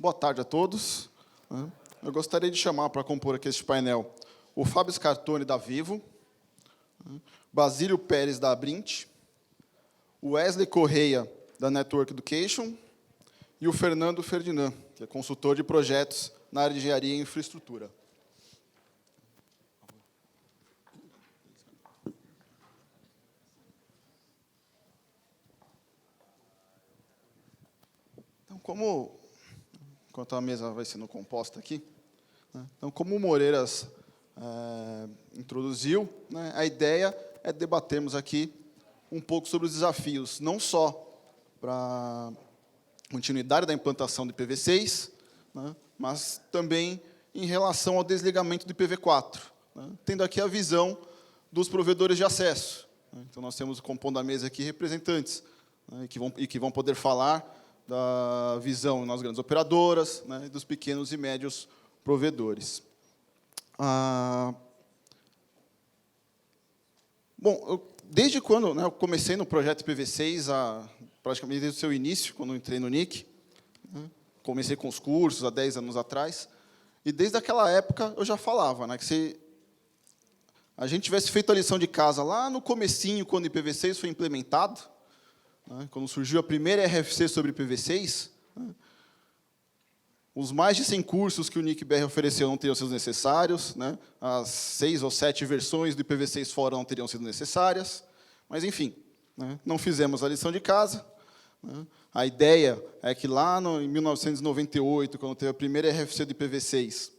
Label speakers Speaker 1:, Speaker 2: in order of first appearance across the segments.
Speaker 1: Boa tarde a todos. Eu gostaria de chamar para compor aqui este painel o Fábio Scartoni, da Vivo, Basílio Pérez, da Abrint, o Wesley Correia, da Network Education, e o Fernando Ferdinand, que é consultor de projetos na área de engenharia e infraestrutura. Então, enquanto a mesa vai sendo composta aqui, então, como o Moreiras introduziu, a ideia é debatermos aqui um pouco sobre os desafios, não só para a continuidade da implantação do IPv6, mas também em relação ao desligamento do IPv4, tendo aqui a visão dos provedores de acesso. Então, nós temos, compondo a mesa aqui, representantes que vão poder falar da visão nas grandes operadoras, e dos pequenos e médios provedores. Bom, desde quando eu comecei no projeto IPv6, praticamente desde o seu início, quando eu entrei no NIC, comecei com os cursos há 10 anos atrás, e desde aquela época eu já falava que se a gente tivesse feito a lição de casa lá no comecinho, quando o IPv6 foi implementado, quando surgiu a primeira RFC sobre IPv6, os mais de 100 cursos que o NIC-BR ofereceu não teriam sido necessários, as 6 ou 7 versões do IPv6 fora não teriam sido necessárias, mas, enfim, não fizemos a lição de casa. A ideia é que, lá em 1998, quando teve a primeira RFC do IPv6,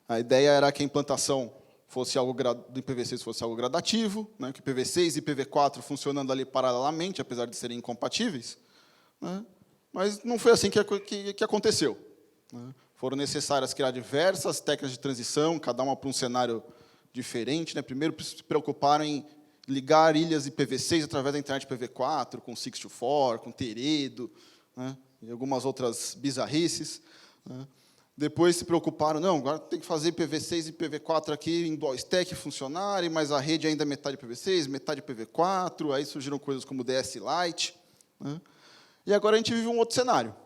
Speaker 1: a ideia era que a implantação do IPv6 fosse algo gradativo, que o IPv6 e IPv4 funcionando ali paralelamente, apesar de serem incompatíveis, mas não foi assim que aconteceu. Foram necessárias criar diversas técnicas de transição, cada uma para um cenário diferente. Primeiro, se preocuparam em ligar ilhas IPv6 através da internet IPv4, com 624, com Teredo, e algumas outras bizarrices. Depois se preocuparam, não, agora tem que fazer IPv6 e IPv4 aqui em dual stack funcionarem, mas a rede ainda é metade IPv6, metade IPv4, aí surgiram coisas como DS Lite. E agora a gente vive um outro cenário.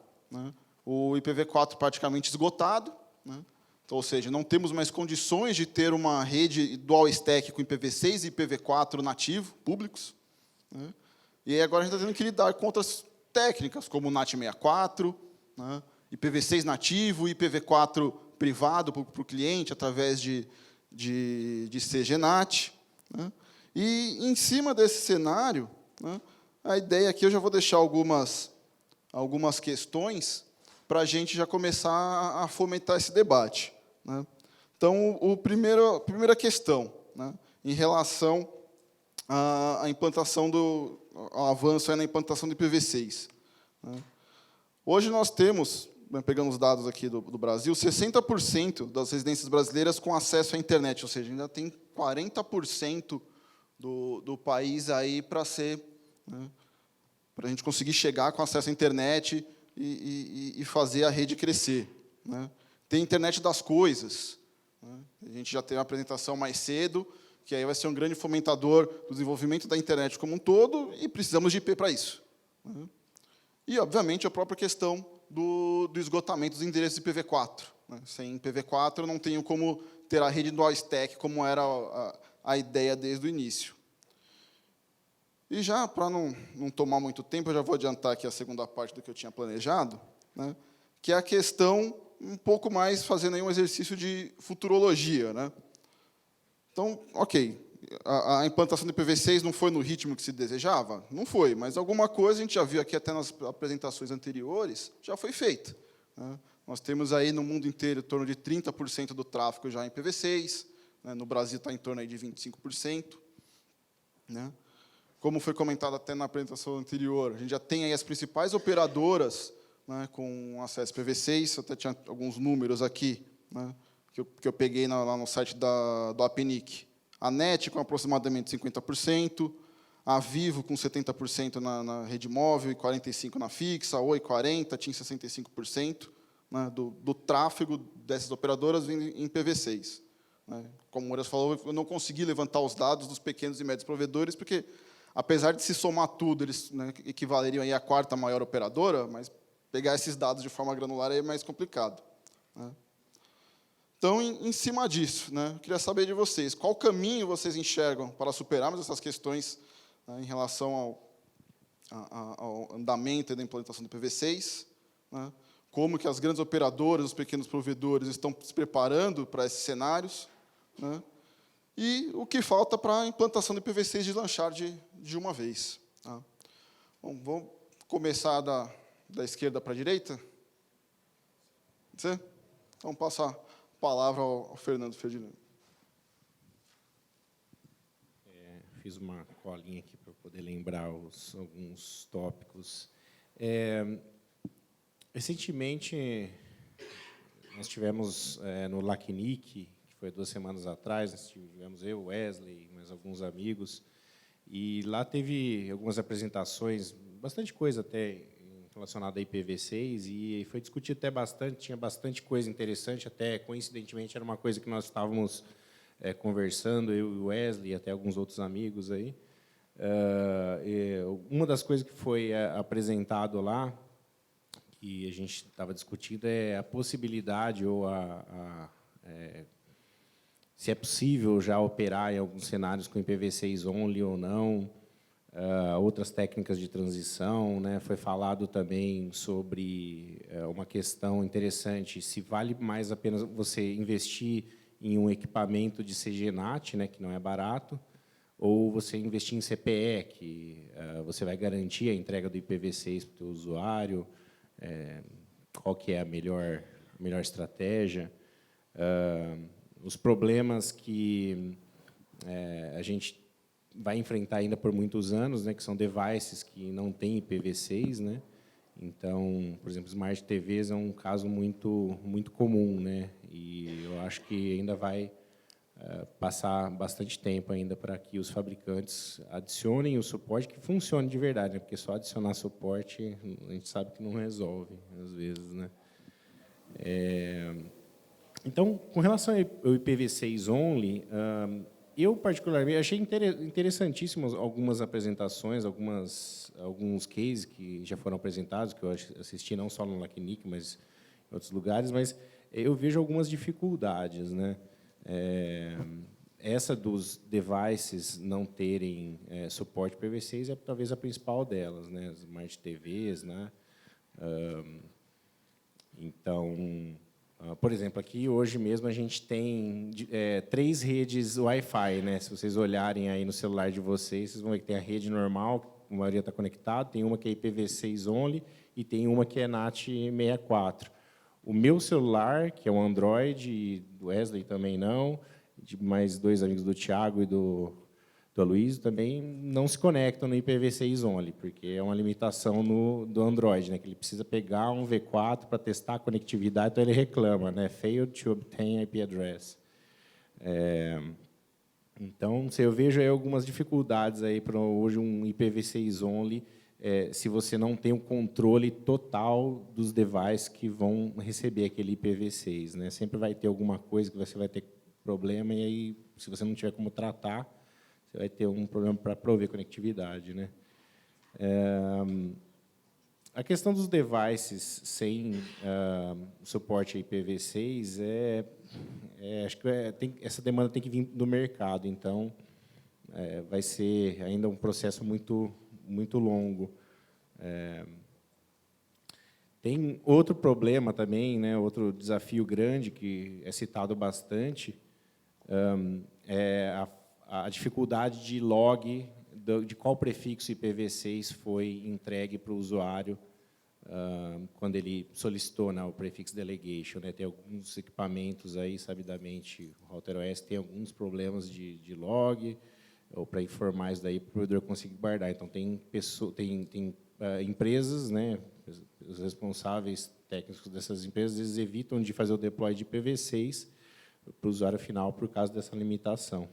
Speaker 1: O IPv4 praticamente esgotado, então, ou seja, não temos mais condições de ter uma rede dual stack com IPv6 e IPv4 nativo, públicos. E aí agora a gente está tendo que lidar com outras técnicas, como o NAT64, IPv6 nativo, IPv4 privado para o cliente, através de CGNAT. E, em cima desse cenário, a ideia aqui, eu já vou deixar algumas questões para a gente já começar a fomentar esse debate. Então, a primeira questão, em relação à implantação ao avanço na implantação do IPv6. Hoje nós temos, pegando os dados aqui do Brasil, 60% das residências brasileiras com acesso à internet, ou seja, ainda tem 40% do país aí para ser, para a gente conseguir chegar com acesso à internet e fazer a rede crescer. Tem a internet das coisas. A gente já teve uma apresentação mais cedo, que aí vai ser um grande fomentador do desenvolvimento da internet como um todo, e precisamos de IP para isso. E, obviamente, a própria questão do esgotamento dos endereços de IPv4. Sem IPv4, eu não tenho como ter a rede dual stack, como era a ideia desde o início. E já, para não tomar muito tempo, eu já vou adiantar aqui a segunda parte do que eu tinha planejado, que é a questão, um pouco mais fazendo aí um exercício de futurologia. Então, ok, a implantação do IPv6 não foi no ritmo que se desejava? Não foi, mas alguma coisa, a gente já viu aqui até nas apresentações anteriores, já foi feita. Nós temos aí no mundo inteiro em torno de 30% do tráfego já em IPv6, no Brasil está em torno aí de 25%. Como foi comentado até na apresentação anterior, a gente já tem aí as principais operadoras com acesso IPv6, até tinha alguns números aqui, que eu peguei lá no site do APNIC. A NET com aproximadamente 50%, a Vivo com 70% na rede móvel e 45% na fixa, a Oi 40%, TIM 65%, do tráfego dessas operadoras vindo em IPv6. Como o Moreiras falou, eu não consegui levantar os dados dos pequenos e médios provedores, porque, apesar de se somar tudo, eles equivaleriam aí à quarta maior operadora, mas pegar esses dados de forma granular é mais complicado, né? Então, em cima disso, né, eu queria saber de vocês, qual caminho vocês enxergam para superarmos essas questões, né, em relação ao andamento da implantação do IPv6, né, como que as grandes operadoras, os pequenos provedores estão se preparando para esses cenários, né, e o que falta para a implantação do IPv6 deslanchar de uma vez. Tá? Bom, vamos começar da esquerda para a direita? Pode ser? Então, passo a palavra ao Fernando Ferdinando.
Speaker 2: Fiz uma colinha aqui para poder lembrar alguns tópicos. Recentemente, nós tivemos no LACNIC, que foi 2 semanas atrás, nós tivemos eu, Wesley, mais alguns amigos, e lá teve algumas apresentações, bastante coisa até relacionada a IPv6, e foi discutido até bastante, tinha bastante coisa interessante, até coincidentemente era uma coisa que nós estávamos conversando, eu e o Wesley, e até alguns outros amigos aí. Uma das coisas que foi apresentado lá, que a gente estava discutindo, é a possibilidade ou se é possível já operar em alguns cenários com IPv6 only ou não, outras técnicas de transição, né? Foi falado também sobre uma questão interessante, se vale mais a pena você investir em um equipamento de CGNAT, né, que não é barato, ou você investir em CPE, que você vai garantir a entrega do IPv6 para o teu usuário, qual que é a melhor estratégia, os problemas que a gente vai enfrentar ainda por muitos anos, né, que são devices que não têm IPv6, né? Então, por exemplo, Smart TVs é um caso muito comum, né? E eu acho que ainda vai passar bastante tempo ainda para que os fabricantes adicionem o suporte que funcione de verdade, né? Porque só adicionar suporte a gente sabe que não resolve às vezes, né? Então, com relação ao IPv6 only, eu particularmente achei interessantíssimas algumas apresentações, alguns cases que já foram apresentados, que eu assisti não só no LACNIC, mas em outros lugares, mas eu vejo algumas dificuldades, né? Essa dos devices não terem suporte IPv6 é talvez a principal delas, né? As Smart TVs, né? Então, por exemplo, aqui hoje mesmo a gente tem 3 redes Wi-Fi, né? Se vocês olharem aí no celular de vocês, vocês vão ver que tem a rede normal, a maioria está conectada, tem uma que é IPv6 only e tem uma que é NAT 64. O meu celular, que é um Android, e do Wesley também não, de mais 2 amigos do Thiago e do Aloysio, também não se conectam no IPv6 only, porque é uma limitação do Android, né, que ele precisa pegar um V4 para testar a conectividade, então ele reclama, né, failed to obtain IP address. Então, eu vejo aí algumas dificuldades aí para hoje um IPv6 only, se você não tem o controle total dos devices que vão receber aquele IPv6, né? Sempre vai ter alguma coisa que você vai ter problema e aí, se você não tiver como tratar, você vai ter um problema para prover conectividade, né? A questão dos devices sem suporte a IPv6 acho que essa demanda tem que vir do mercado, então vai ser ainda um processo muito longo. Tem outro problema também, né, outro desafio grande que é citado bastante, é a dificuldade de log de qual prefixo IPv6 foi entregue para o usuário quando ele solicitou, né, o prefix delegation, né? Tem alguns equipamentos aí, sabidamente, o Router OS tem alguns problemas de log, ou para informar isso daí para o provedor conseguir guardar. Então, tem empresas, né, os responsáveis técnicos dessas empresas, eles evitam de fazer o deploy de IPv6 para o usuário final por causa dessa limitação.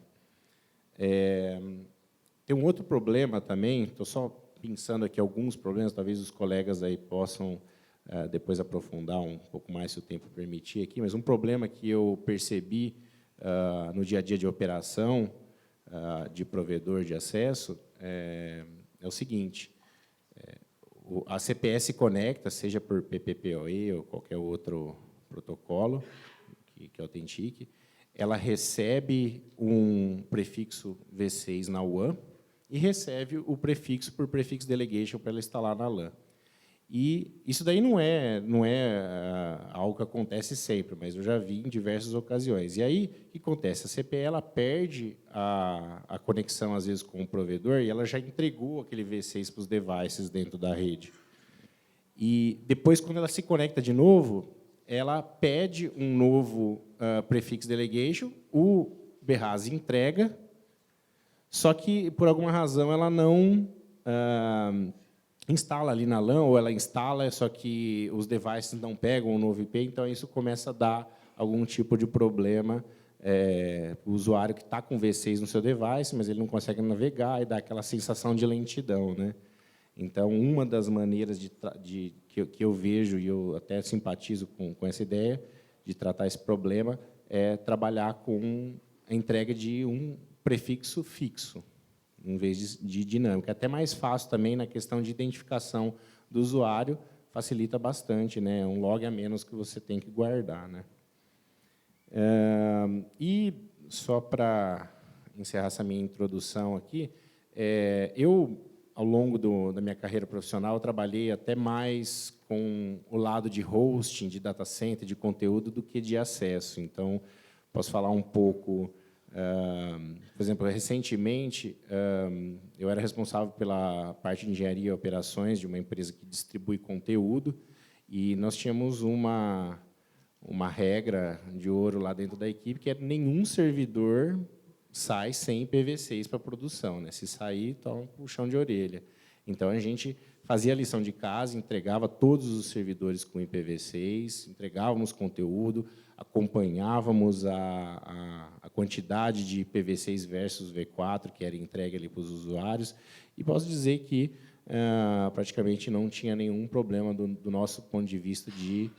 Speaker 2: Tem um outro problema também, estou só pensando aqui alguns problemas, talvez os colegas aí possam depois aprofundar um pouco mais, se o tempo permitir aqui, mas um problema que eu percebi no dia a dia de operação de provedor de acesso é o seguinte: a CPS conecta, seja por PPPoE ou qualquer outro protocolo que autentique, ela recebe um prefixo V6 na WAN e recebe o prefixo por prefix delegation para ela instalar na LAN. E isso daí não é algo que acontece sempre, mas eu já vi em diversas ocasiões. E aí, o que acontece? A CPE ela perde a conexão, às vezes, com o provedor, e ela já entregou aquele V6 para os devices dentro da rede. E depois, quando ela se conecta de novo, ela pede um novo prefix delegation, o BRAS entrega, só que, por alguma razão, ela não instala ali na LAN, ou ela instala, só que os devices não pegam o novo IP, então isso começa a dar algum tipo de problema. O usuário que está com V6 no seu device, mas ele não consegue navegar e dá aquela sensação de lentidão, né? Então, uma das maneiras que eu vejo, e eu até simpatizo com essa ideia de tratar esse problema, é trabalhar com a entrega de um prefixo fixo, em vez de dinâmica. Até mais fácil também na questão de identificação do usuário, facilita bastante, né? Um log a menos que você tem que guardar, né? E, só para encerrar essa minha introdução aqui, eu, ao longo da minha carreira profissional, trabalhei até mais com o lado de hosting, de data center, de conteúdo, do que de acesso. Então, posso falar um pouco. Por exemplo, recentemente, eu era responsável pela parte de engenharia e operações de uma empresa que distribui conteúdo, e nós tínhamos uma regra de ouro lá dentro da equipe, que é nenhum servidor sai sem IPv6 para produção, né? Se sair, toma um puxão de orelha. Então, a gente fazia a lição de casa, entregava todos os servidores com IPv6, entregávamos conteúdo, acompanhávamos a quantidade de IPv6 versus V4 que era entregue ali para os usuários, e posso dizer que praticamente não tinha nenhum problema do nosso ponto de vista de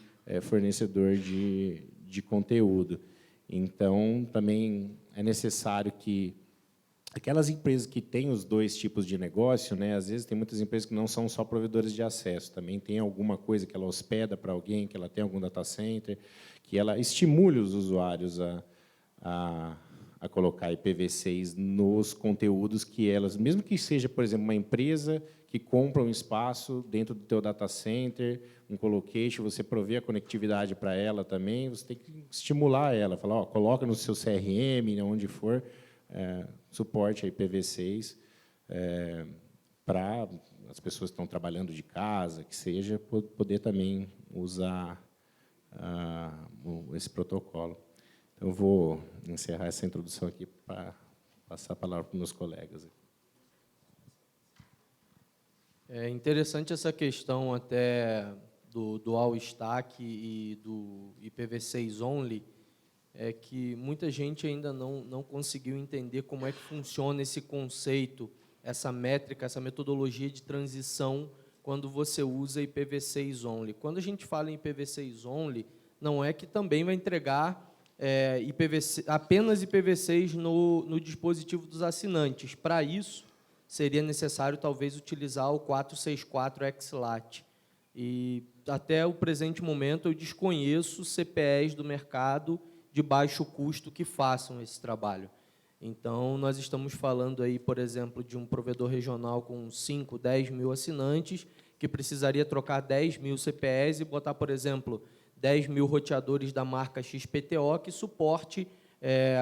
Speaker 2: fornecedor de conteúdo. Então, também é necessário que aquelas empresas que têm os dois tipos de negócio, né, às vezes tem muitas empresas que não são só provedores de acesso, também tem alguma coisa que ela hospeda para alguém, que ela tem algum data center, que ela estimule os usuários a colocar IPv6 nos conteúdos que elas, mesmo que seja, por exemplo, uma empresa que compra um espaço dentro do teu data center, um colocation, você provê a conectividade para ela também, você tem que estimular ela, falar, ó, coloca no seu CRM, onde for, suporte a IPv6 para as pessoas que estão trabalhando de casa, que seja, poder também usar esse protocolo. Então, eu vou encerrar essa introdução aqui para passar a palavra para os meus colegas.
Speaker 3: É interessante essa questão até do dual stack e do IPv6 only, que muita gente ainda não conseguiu entender como é que funciona esse conceito, essa métrica, essa metodologia de transição quando você usa IPv6 only. Quando a gente fala em IPv6 only, não é que também vai entregar apenas IPv6 no dispositivo dos assinantes. Para isso, seria necessário, talvez, utilizar o 464 XLAT. E, até o presente momento, eu desconheço CPEs do mercado de baixo custo que façam esse trabalho. Então, nós estamos falando, aí, por exemplo, de um provedor regional com 5, 10 mil assinantes, que precisaria trocar 10 mil CPEs e botar, por exemplo, 10 mil roteadores da marca XPTO, que suporte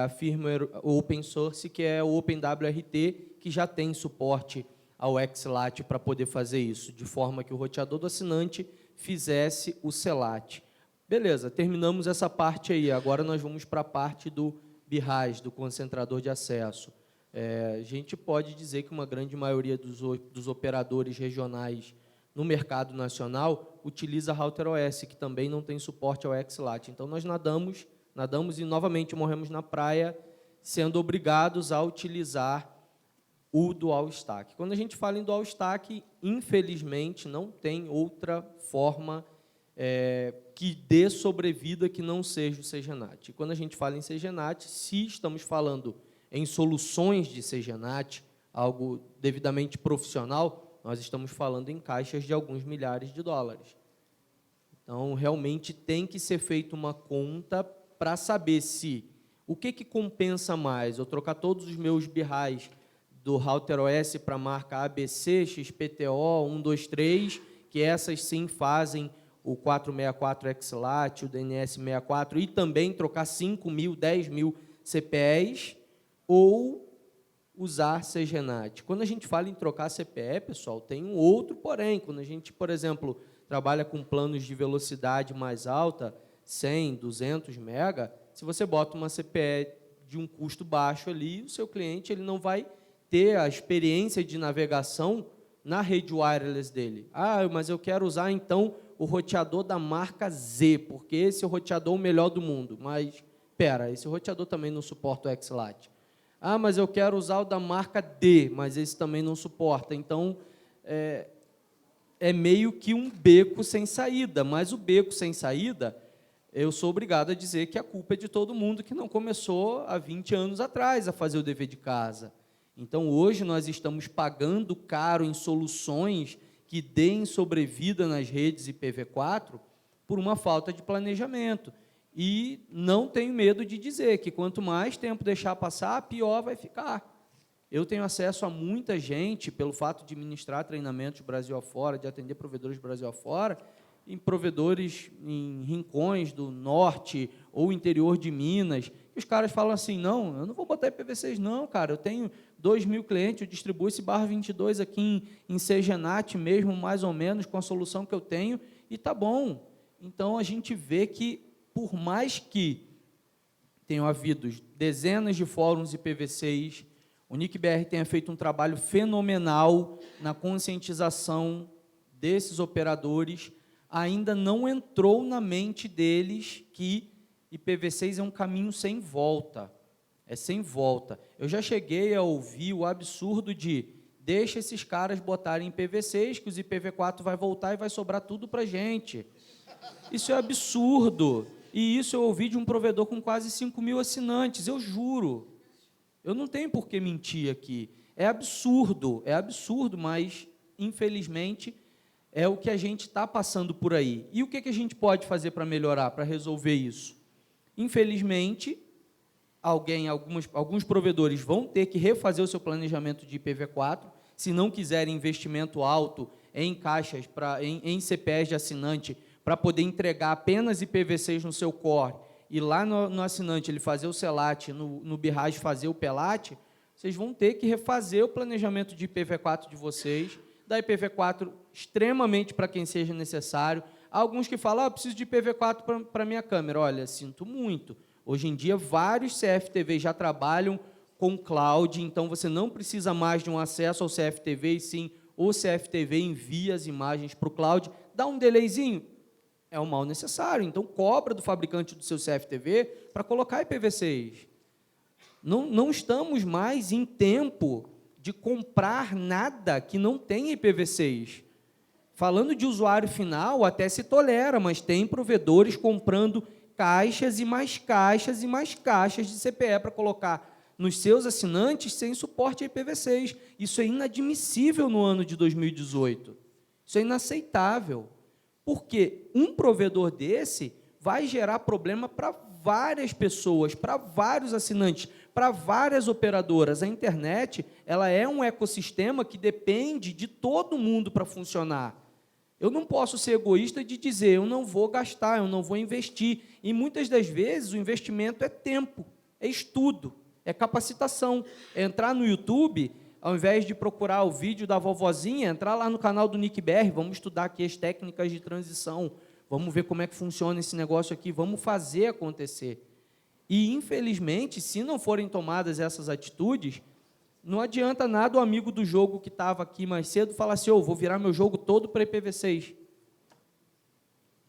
Speaker 3: a firmware open source, que é o OpenWRT, que já tem suporte ao XLAT para poder fazer isso, de forma que o roteador do assinante fizesse o CLAT. Beleza, terminamos essa parte aí. Agora nós vamos para a parte do BRAS, do concentrador de acesso. A gente pode dizer que uma grande maioria dos operadores regionais no mercado nacional utiliza Router OS, que também não tem suporte ao XLAT. Então, nós nadamos e, novamente, morremos na praia, sendo obrigados a utilizar o Dual Stack. Quando a gente fala em Dual Stack, infelizmente, não tem outra forma que dê sobrevida que não seja o CGNAT. E quando a gente fala em CGNAT, se estamos falando em soluções de CGNAT, algo devidamente profissional, nós estamos falando em caixas de alguns milhares de dólares. Então, realmente tem que ser feita uma conta para saber se o que compensa mais, eu trocar todos os meus birrais do Router OS para a marca ABC, XPTO, 123, que essas sim fazem o 464 XLAT, o DNS 64, e também trocar 5.000, 10.000 CPEs, ou usar CGNAT. Quando a gente fala em trocar CPE, pessoal, tem um outro porém. Quando a gente, por exemplo, trabalha com planos de velocidade mais alta, 100, 200 mega, se você bota uma CPE de um custo baixo ali, o seu cliente ele não vai ter a experiência de navegação na rede wireless dele. Ah, mas eu quero usar, então, o roteador da marca Z, porque esse é o roteador melhor do mundo. Mas, espera, esse roteador também não suporta o XLAT. Ah, mas eu quero usar o da marca D, mas esse também não suporta. Então, é meio que um beco sem saída, mas o beco sem saída, eu sou obrigado a dizer que a culpa é de todo mundo que não começou há 20 anos atrás a fazer o dever de casa. Então, hoje, nós estamos pagando caro em soluções que deem sobrevida nas redes IPv4 por uma falta de planejamento. E não tenho medo de dizer que, quanto mais tempo deixar passar, pior vai ficar. Eu tenho acesso a muita gente, pelo fato de ministrar treinamentos Brasil afora, de atender provedores Brasil afora, em provedores em rincões do norte ou interior de Minas, e os caras falam assim, não, eu não vou botar IPv6 não, cara, eu tenho 2.000 clientes, eu distribuo esse /22 aqui em CGNAT mesmo, mais ou menos, com a solução que eu tenho, e tá bom. Então, a gente vê que, por mais que tenham havido dezenas de fóruns IPv6, o NIC-BR tenha feito um trabalho fenomenal na conscientização desses operadores, ainda não entrou na mente deles que IPv6 é um caminho sem volta. É sem volta. Eu já cheguei a ouvir o absurdo de deixa esses caras botarem IPv6, que os IPv4 vai voltar e vai sobrar tudo para a gente. Isso é absurdo. E isso eu ouvi de um provedor com quase 5.000 assinantes, eu juro. Eu não tenho por que mentir aqui. É absurdo, mas, infelizmente, é o que a gente está passando por aí. E o que a gente pode fazer para melhorar, para resolver isso? Infelizmente, alguns provedores vão ter que refazer o seu planejamento de IPv4, se não quiserem investimento alto em caixas, em CPEs de assinante, para poder entregar apenas IPv6 no seu core, e lá no assinante ele fazer o CELAT, no BIRAS fazer o PELAT, vocês vão ter que refazer o planejamento de IPv4 de vocês, da IPv4 extremamente para quem seja necessário. Há alguns que falam, preciso de IPv4 para minha câmera. Olha, sinto muito. Hoje em dia, vários CFTVs já trabalham com cloud, então você não precisa mais de um acesso ao CFTV, e sim, o CFTV envia as imagens para o cloud. Dá um delayzinho? É um mal necessário. Então, cobra do fabricante do seu CFTV para colocar IPv6. Não estamos mais em tempo de comprar nada que não tenha IPv6. Falando de usuário final, até se tolera, mas tem provedores comprando caixas e mais caixas e mais caixas de CPE para colocar nos seus assinantes sem suporte a IPv6. Isso é inadmissível no ano de 2018. Isso é inaceitável. Porque um provedor desse vai gerar problema para várias pessoas, para vários assinantes, para várias operadoras. A internet, ela é um ecossistema que depende de todo mundo para funcionar. Eu não posso ser egoísta de dizer, eu não vou gastar, eu não vou investir. E muitas das vezes o investimento é tempo, é estudo, é capacitação. É entrar no YouTube, ao invés de procurar o vídeo da vovozinha, entrar lá no canal do NIC-BR, vamos estudar aqui as técnicas de transição, vamos ver como é que funciona esse negócio aqui, vamos fazer acontecer. E, infelizmente, se não forem tomadas essas atitudes, não adianta nada o amigo do jogo que estava aqui mais cedo falar assim, vou virar meu jogo todo para IPv6.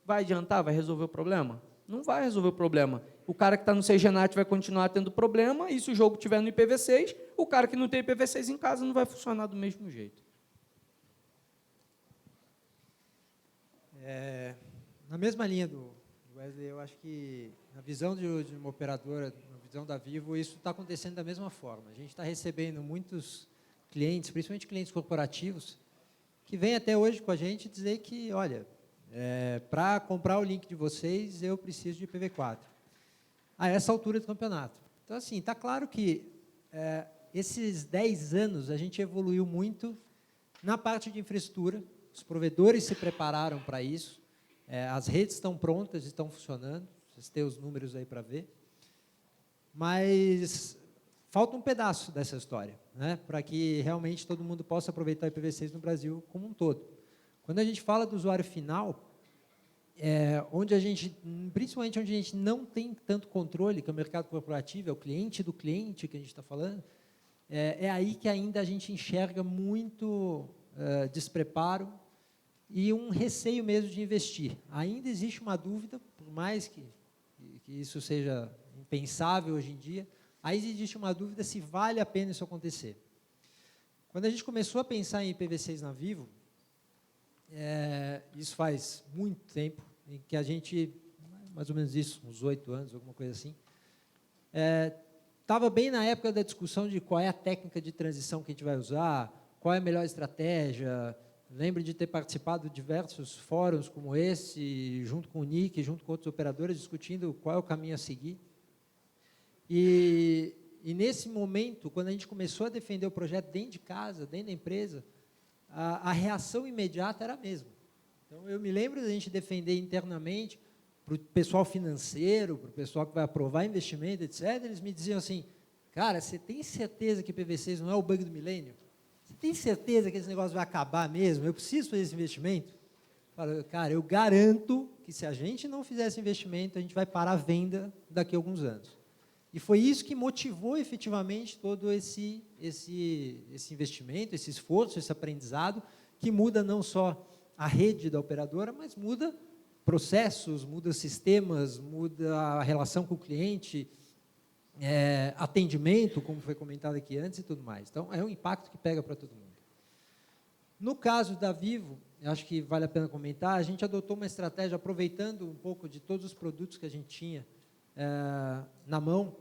Speaker 3: Vai adiantar? Vai resolver o problema? Não vai resolver o problema. O cara que está no CGNAT vai continuar tendo problema, e se o jogo estiver no IPv6, o cara que não tem IPv6 em casa não vai funcionar do mesmo jeito.
Speaker 4: Na mesma linha do Wesley, eu acho que, na visão de uma operadora, na visão da Vivo, isso está acontecendo da mesma forma. A gente está recebendo muitos clientes, principalmente clientes corporativos, que vem até hoje com a gente dizer que, olha, para comprar o link de vocês, eu preciso de IPv4. A essa altura do campeonato. Então, assim, está claro que esses 10 anos a gente evoluiu muito na parte de infraestrutura, os provedores se prepararam para isso, as redes estão prontas, estão funcionando, vocês têm os números aí para ver, mas falta um pedaço dessa história, né, para que realmente todo mundo possa aproveitar o IPv6 no Brasil como um todo. Quando a gente fala do usuário final, onde a gente, principalmente onde a gente não tem tanto controle, que é o mercado corporativo, é o cliente do cliente que a gente está falando, é aí que ainda a gente enxerga muito despreparo e um receio mesmo de investir. Ainda existe uma dúvida, por mais que isso seja impensável hoje em dia, aí existe uma dúvida se vale a pena isso acontecer. Quando a gente começou a pensar em IPv6 na Vivo, isso faz muito tempo, em que a gente, mais ou menos isso, uns 8 anos, alguma coisa assim, estava bem na época da discussão de qual é a técnica de transição que a gente vai usar, qual é a melhor estratégia. Lembro de ter participado de diversos fóruns como esse, junto com o NIC, junto com outros operadores, discutindo qual é o caminho a seguir. E nesse momento, quando a gente começou a defender o projeto dentro de casa, dentro da empresa, a reação imediata era a mesma. Então, eu me lembro da gente defender internamente, para o pessoal financeiro, para o pessoal que vai aprovar investimento, etc., eles me diziam assim, cara, você tem certeza que IPv6 não é o bug do milênio? Você tem certeza que esse negócio vai acabar mesmo? Eu preciso fazer esse investimento? Eu falo, cara, eu garanto que se a gente não fizer esse investimento, a gente vai parar a venda daqui a alguns anos. E foi isso que motivou efetivamente todo esse investimento, esse esforço, esse aprendizado, que muda não só a rede da operadora, mas muda processos, muda sistemas, muda a relação com o cliente, atendimento, como foi comentado aqui antes e tudo mais. Então, é um impacto que pega para todo mundo. No caso da Vivo, acho que vale a pena comentar, a gente adotou uma estratégia, aproveitando um pouco de todos os produtos que a gente tinha na mão,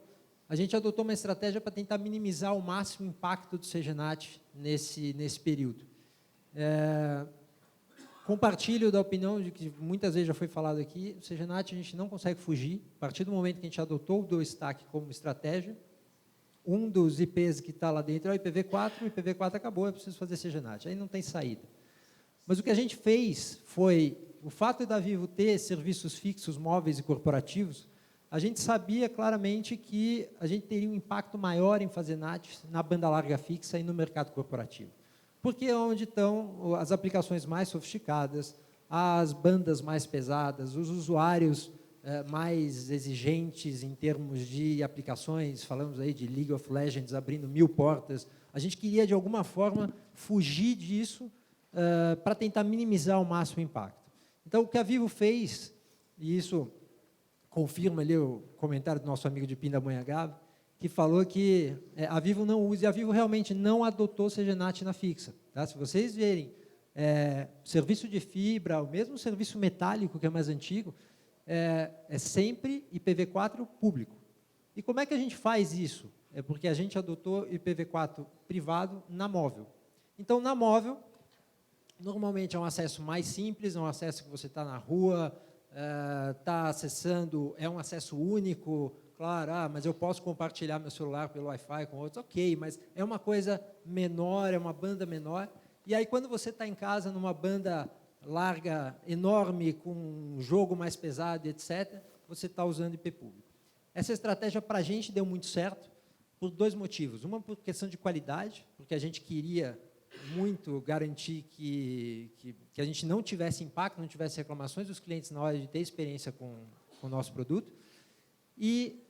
Speaker 4: a gente adotou uma estratégia para tentar minimizar ao máximo o impacto do CGNAT nesse período. Compartilho da opinião de que muitas vezes já foi falado aqui, o CGNAT a gente não consegue fugir, a partir do momento que a gente adotou o Dual Stack como estratégia, um dos IPs que está lá dentro é o IPv4, o IPv4 acabou, é preciso fazer CGNAT, aí não tem saída. Mas o que a gente fez foi, o fato da Vivo ter serviços fixos, móveis e corporativos, a gente sabia claramente que a gente teria um impacto maior em fazer NAT na banda larga fixa e no mercado corporativo. Porque é onde estão as aplicações mais sofisticadas, as bandas mais pesadas, os usuários mais exigentes em termos de aplicações, falamos aí de League of Legends abrindo 1000 portas, a gente queria, de alguma forma, fugir disso para tentar minimizar ao máximo o impacto. Então, o que a Vivo fez, e isso confirma ali o comentário do nosso amigo de Pindamonhangaba, que falou que a Vivo não usa, e a Vivo realmente não adotou CGNAT na fixa. Tá? Se vocês verem serviço de fibra, o mesmo serviço metálico, que é mais antigo, é sempre IPv4 público. E como é que a gente faz isso? É porque a gente adotou IPv4 privado na móvel. Então, na móvel, normalmente é um acesso mais simples, é um acesso que você está na rua, está acessando, é um acesso único, claro, mas eu posso compartilhar meu celular pelo Wi-Fi com outros, ok, mas é uma coisa menor, é uma banda menor, e aí quando você está em casa numa banda larga, enorme, com um jogo mais pesado, etc., você está usando IP público. Essa estratégia para a gente deu muito certo, por 2 motivos. Uma por questão de qualidade, porque a gente queria muito garantir que a gente não tivesse impacto, não tivesse reclamações dos clientes na hora de ter experiência com o nosso produto, e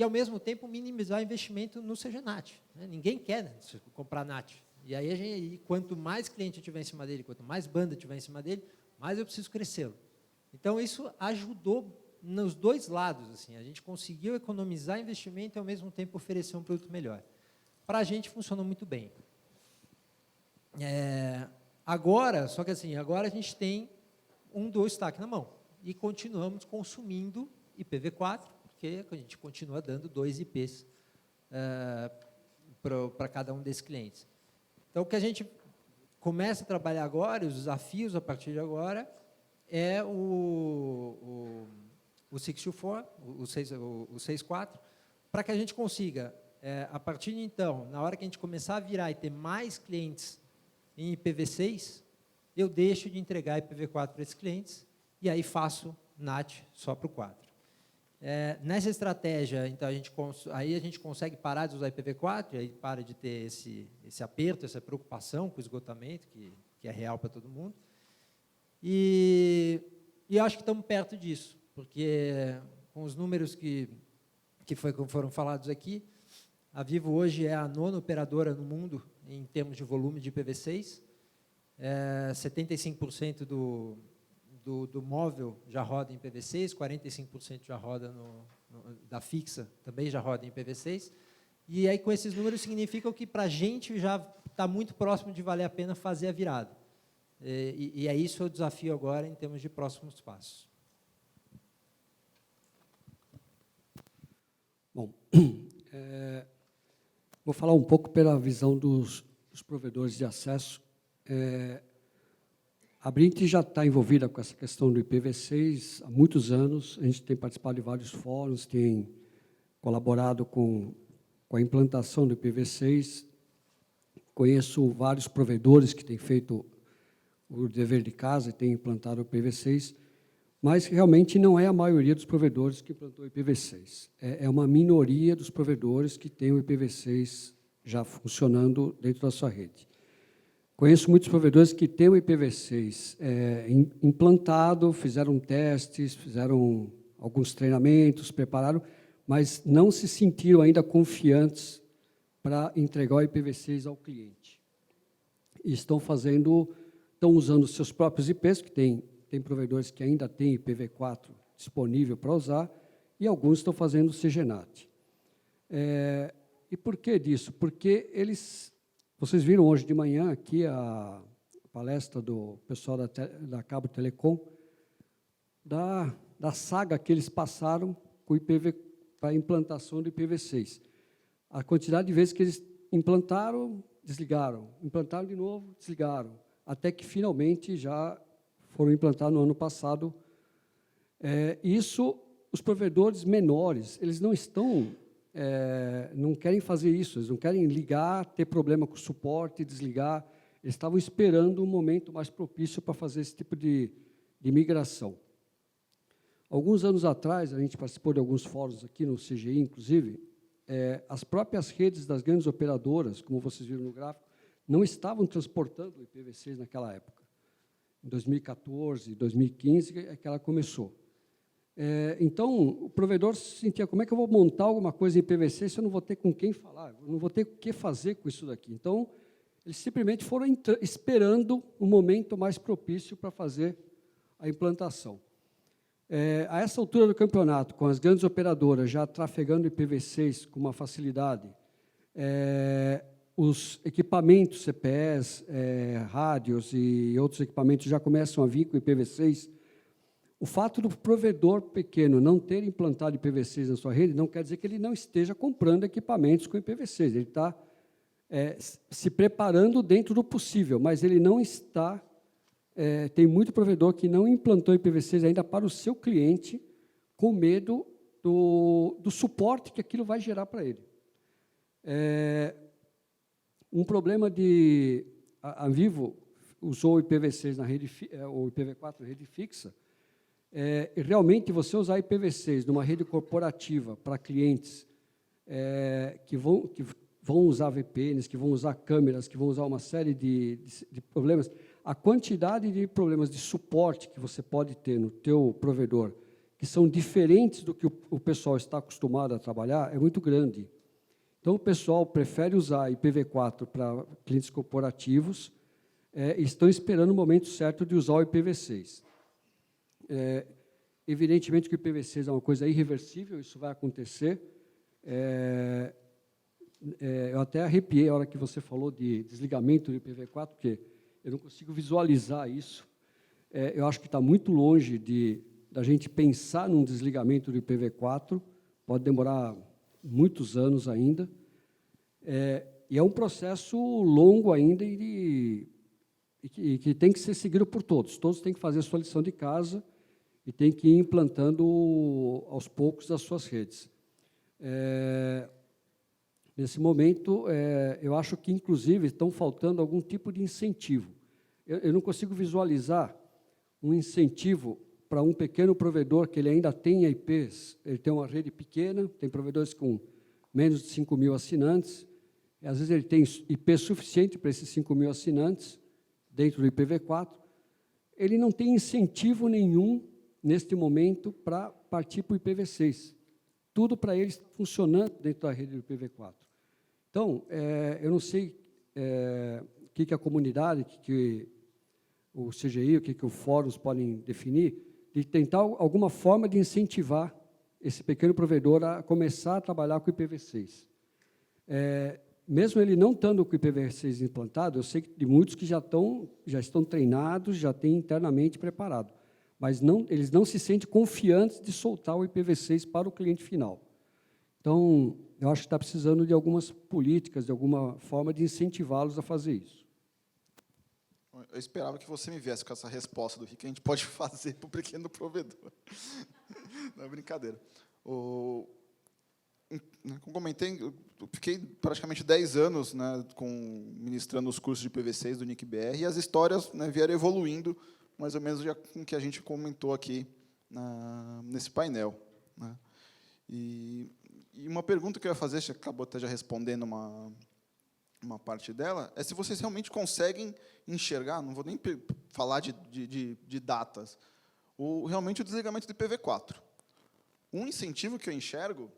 Speaker 4: ao mesmo tempo, minimizar o investimento no CGNAT. Né? Ninguém quer comprar NAT. E aí, quanto mais cliente eu tiver em cima dele, quanto mais banda tiver em cima dele, mais eu preciso crescê-lo. Então, isso ajudou nos 2 lados. Assim, a gente conseguiu economizar investimento e, ao mesmo tempo, oferecer um produto melhor. Para a gente, funcionou muito bem. Agora, só que assim, agora a gente tem um Dual Stack na mão e continuamos consumindo IPv4, porque a gente continua dando 2 IPs para cada um desses clientes. Então, o que a gente começa a trabalhar agora, os desafios a partir de agora, é o 624, o 64, para que a gente consiga, a partir de então, na hora que a gente começar a virar e ter mais clientes em IPv6, eu deixo de entregar IPv4 para esses clientes e aí faço NAT só para o 4. Nessa estratégia, então, aí a gente consegue parar de usar IPv4, e aí para de ter esse aperto, essa preocupação com o esgotamento, que é real para todo mundo. E eu acho que estamos perto disso, porque com os números que foram falados aqui, a Vivo hoje é a 9ª operadora no mundo em termos de volume de IPv6, 75% do móvel já roda em IPv6, 45% já roda da fixa, também já roda em IPv6, e aí com esses números significam que para a gente já está muito próximo de valer a pena fazer a virada. E é isso o desafio agora em termos de próximos passos.
Speaker 5: Bom, vou falar um pouco pela visão dos provedores de acesso. A Brint já está envolvida com essa questão do IPv6 há muitos anos. A gente tem participado de vários fóruns, tem colaborado com a implantação do IPv6. Conheço vários provedores que têm feito o dever de casa e têm implantado o IPv6, mas realmente não é a maioria dos provedores que implantou o IPv6. É uma minoria dos provedores que tem o IPv6 já funcionando dentro da sua rede. Conheço muitos provedores que têm o IPv6 implantado, fizeram testes, fizeram alguns treinamentos, prepararam, mas não se sentiram ainda confiantes para entregar o IPv6 ao cliente. E estão usando seus próprios IPs, que tem provedores que ainda têm IPv4 disponível para usar, e alguns estão fazendo CGNAT. E por que disso? Porque vocês viram hoje de manhã aqui a palestra do pessoal da Cabo Telecom, da saga que eles passaram para a implantação do IPv6. A quantidade de vezes que eles implantaram, desligaram, implantaram de novo, desligaram, até que finalmente já foram implantados no ano passado. Isso, os provedores menores, eles não querem fazer isso, eles não querem ligar, ter problema com o suporte, desligar. Eles estavam esperando um momento mais propício para fazer esse tipo de migração. Alguns anos atrás, a gente participou de alguns fóruns aqui no CGI, inclusive, as próprias redes das grandes operadoras, como vocês viram no gráfico, não estavam transportando o IPv6 naquela época. Em 2014, 2015, é que ela começou. Então, o provedor se sentia, como é que eu vou montar alguma coisa em IPv6 se eu não vou ter com quem falar, eu não vou ter o que fazer com isso daqui? Então, eles simplesmente foram esperando um momento mais propício para fazer a implantação. A essa altura do campeonato, com as grandes operadoras já trafegando IPv6 com uma facilidade, os equipamentos CPEs, rádios e outros equipamentos já começam a vir com IPv6. O fato do provedor pequeno não ter implantado IPv6 na sua rede não quer dizer que ele não esteja comprando equipamentos com IPv6. Ele está se preparando dentro do possível, mas ele não está... tem muito provedor que não implantou IPv6 ainda para o seu cliente, com medo do suporte que aquilo vai gerar para ele. Um problema a Vivo usou o IPv6 na rede, ou IPv4 na rede fixa. Realmente, você usar IPv6 numa rede corporativa para clientes que vão usar VPNs, que vão usar câmeras, que vão usar uma série de problemas, a quantidade de problemas de suporte que você pode ter no teu provedor, que são diferentes do que o pessoal está acostumado a trabalhar, é muito grande. Então, o pessoal prefere usar IPv4 para clientes corporativos e estão esperando o momento certo de usar o IPv6. Evidentemente que o IPv6 é uma coisa irreversível, isso vai acontecer. Eu até arrepiei a hora que você falou de desligamento do IPv4, porque eu não consigo visualizar isso. Eu acho que está muito longe da gente pensar num desligamento do IPv4, pode demorar muitos anos ainda, e é um processo longo ainda e e que tem que ser seguido por todos. Todos têm que fazer a sua lição de casa e têm que ir implantando aos poucos as suas redes. Nesse momento, eu acho que, inclusive, estão faltando algum tipo de incentivo. Eu não consigo visualizar um incentivo para um pequeno provedor que ele ainda tenha IPs, ele tem uma rede pequena, tem provedores com menos de 5.000 assinantes, e às vezes ele tem IP suficiente para esses 5.000 assinantes, dentro do IPv4, ele não tem incentivo nenhum, neste momento, para partir para o IPv6. Tudo para ele está funcionando dentro da rede do IPv4. Então, eu não sei o que a comunidade, que o CGI, o que os fóruns podem definir, de tentar alguma forma de incentivar esse pequeno provedor a começar a trabalhar com o IPv6. Mesmo ele não estando com o IPv6 implantado, eu sei de muitos que já estão treinados, já têm internamente preparado, mas eles não se sentem confiantes de soltar o IPv6 para o cliente final. Então, eu acho que está precisando de algumas políticas, de alguma forma de incentivá-los a fazer isso.
Speaker 1: Eu esperava que você me viesse com essa resposta do que a gente pode fazer para o pequeno provedor. Não é brincadeira. Como comentei, eu fiquei praticamente 10 anos, né, ministrando os cursos de IPv6 do NIC-BR, e as histórias, né, vieram evoluindo, mais ou menos já com o que a gente comentou aqui nesse painel, né. E uma pergunta que eu ia fazer, você acabou até já respondendo uma parte dela, é se vocês realmente conseguem enxergar, não vou nem falar de datas, realmente o desligamento do IPv4. Um incentivo que eu enxergo,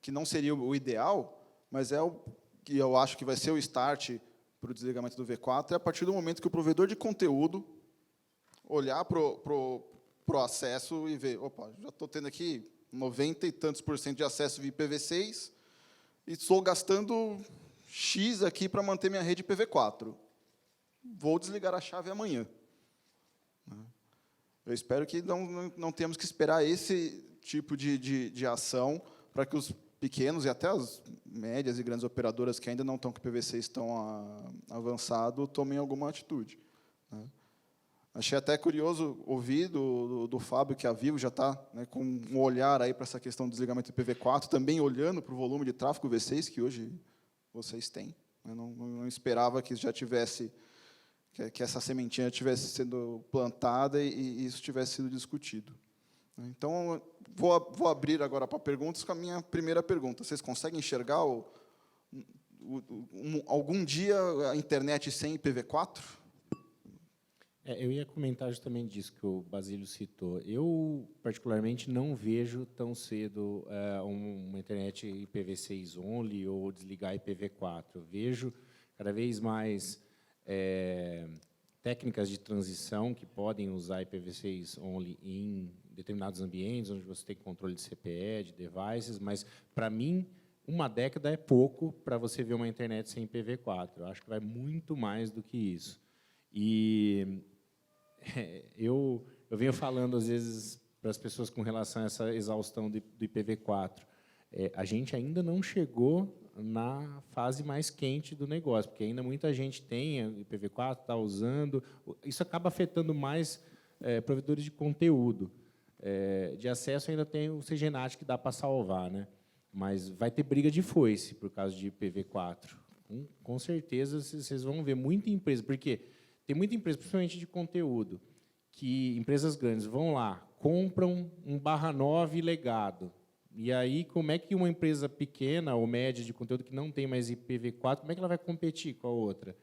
Speaker 1: que não seria o ideal, mas é o que eu acho que vai ser o start para o desligamento do V4, é a partir do momento que o provedor de conteúdo olhar para o acesso e ver, opa, já estou tendo aqui 90 e tantos % de acesso via IPv6 e estou gastando X aqui para manter minha rede IPv4. Vou desligar a chave amanhã. Eu espero que não tenhamos que esperar esse tipo de ação para que os pequenos e até as médias e grandes operadoras que ainda não estão com o IPv6 tão avançado tomem alguma atitude. Achei até curioso ouvir do Fábio que a Vivo já está, né, com um olhar aí para essa questão do desligamento do IPv4, também olhando para o volume de tráfego V6 que hoje vocês têm. Eu não esperava que já tivesse, que essa sementinha tivesse sendo plantada e isso tivesse sido discutido. Então, vou abrir agora para perguntas com a minha primeira pergunta. Vocês conseguem enxergar algum dia a internet sem IPv4?
Speaker 2: Eu ia comentar justamente disso que o Basílio citou. Eu, particularmente, não vejo tão cedo uma internet IPv6 only ou desligar IPv4. Eu vejo cada vez mais técnicas de transição que podem usar IPv6 only em determinados ambientes, onde você tem controle de CPE, de devices, mas, para mim, uma década é pouco para você ver uma internet sem IPv4. Eu acho que vai muito mais do que isso. E eu venho falando, às vezes, para as pessoas com relação a essa exaustão do IPv4. A gente ainda não chegou na fase mais quente do negócio, porque ainda muita gente tem IPv4, está usando. Isso acaba afetando mais provedores de conteúdo. De acesso ainda tem o CGNAT que dá para salvar, né? Mas vai ter briga de foice por causa de IPv4. Com certeza vocês vão ver muita empresa, porque tem muita empresa, principalmente de conteúdo, que empresas grandes vão lá, compram um /9 legado. E aí, como é que uma empresa pequena ou média de conteúdo que não tem mais IPv4, como é que ela vai competir com a outra?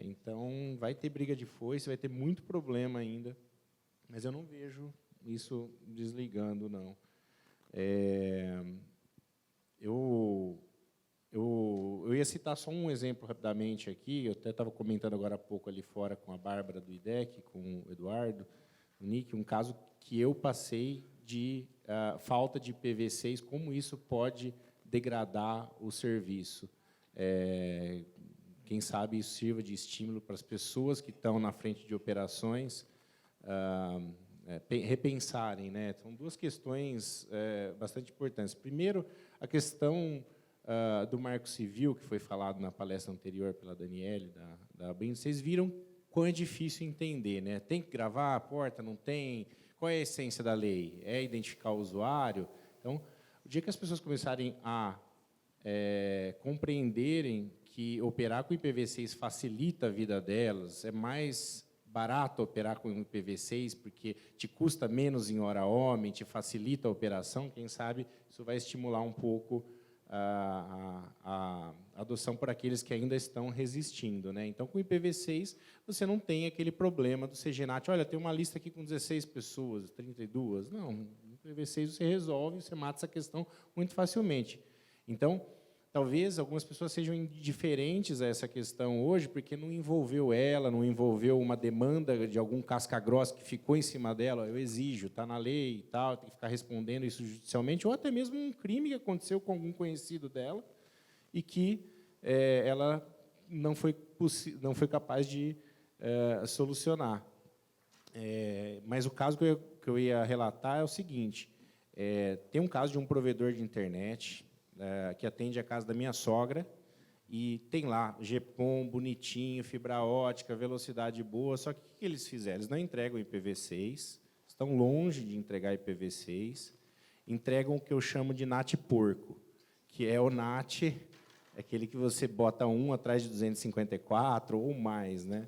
Speaker 2: Então, vai ter briga de foice, vai ter muito problema ainda, mas eu não vejo isso desligando, não. Eu ia citar só um exemplo rapidamente aqui, eu até estava comentando agora há pouco ali fora com a Bárbara do IDEC, com o Eduardo, o Nick, um caso que eu passei de falta de IPv6, como isso pode degradar o serviço. Quem sabe isso sirva de estímulo para as pessoas que estão na frente de operações repensarem, né? São duas questões bastante importantes. Primeiro, a questão do Marco Civil, que foi falado na palestra anterior pela Daniele, da Abrindo, vocês viram quão é difícil entender, né? Tem que gravar a porta, não tem? Qual é a essência da lei? É identificar o usuário? Então, o dia que as pessoas começarem a compreenderem que operar com IPv6 facilita a vida delas, é mais barato operar com IPv6 porque te custa menos em hora homem, te facilita a operação, quem sabe isso vai estimular um pouco a adoção por aqueles que ainda estão resistindo, né? Então, com o IPv6, você não tem aquele problema do CGNAT. Olha, tem uma lista aqui com 16 pessoas, 32. Não, no IPv6 você resolve, você mata essa questão muito facilmente. Então, talvez algumas pessoas sejam indiferentes a essa questão hoje, porque não envolveu ela, não envolveu uma demanda de algum casca-grossa que ficou em cima dela. Eu exijo, está na lei e tal, tem que ficar respondendo isso judicialmente, ou até mesmo um crime que aconteceu com algum conhecido dela e que ela não foi capaz de solucionar. Mas o caso que eu ia relatar é o seguinte: tem um caso de um provedor de internet que atende a casa da minha sogra, e tem lá GPON, bonitinho, fibra ótica, velocidade boa, só que o que eles fizeram? Eles não entregam IPv6, estão longe de entregar IPv6, entregam o que eu chamo de NAT porco, que é o NAT, aquele que você bota um atrás de 254 ou mais, né?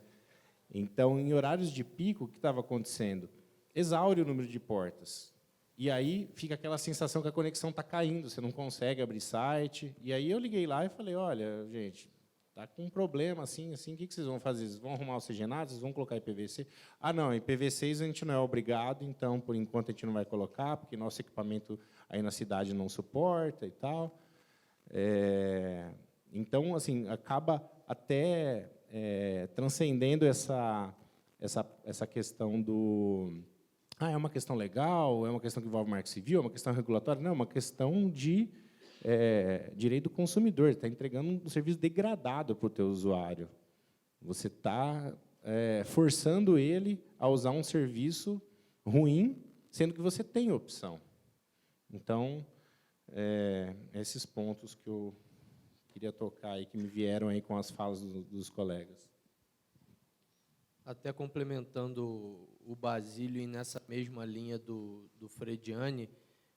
Speaker 2: Então, em horários de pico, o que estava acontecendo? Exaure o número de portas. E aí fica aquela sensação que a conexão está caindo, você não consegue abrir site. E aí eu liguei lá e falei, olha, gente, está com um problema assim, o que vocês vão fazer? Vocês vão arrumar o CGNAT? Vocês vão colocar IPv6? Ah, não, IPv6 a gente não é obrigado, então, por enquanto, a gente não vai colocar, porque nosso equipamento aí na cidade não suporta e tal. Então, assim, acaba até transcendendo essa questão do... é uma questão legal, é uma questão que envolve marco civil, é uma questão regulatória? Não, é uma questão de direito do consumidor. Está entregando um serviço degradado para o teu usuário. Você está forçando ele a usar um serviço ruim, sendo que você tem opção. Então, esses pontos que eu queria tocar aí, que me vieram aí com as falas dos colegas.
Speaker 3: Até complementando o Basílio, e nessa mesma linha do Frediani,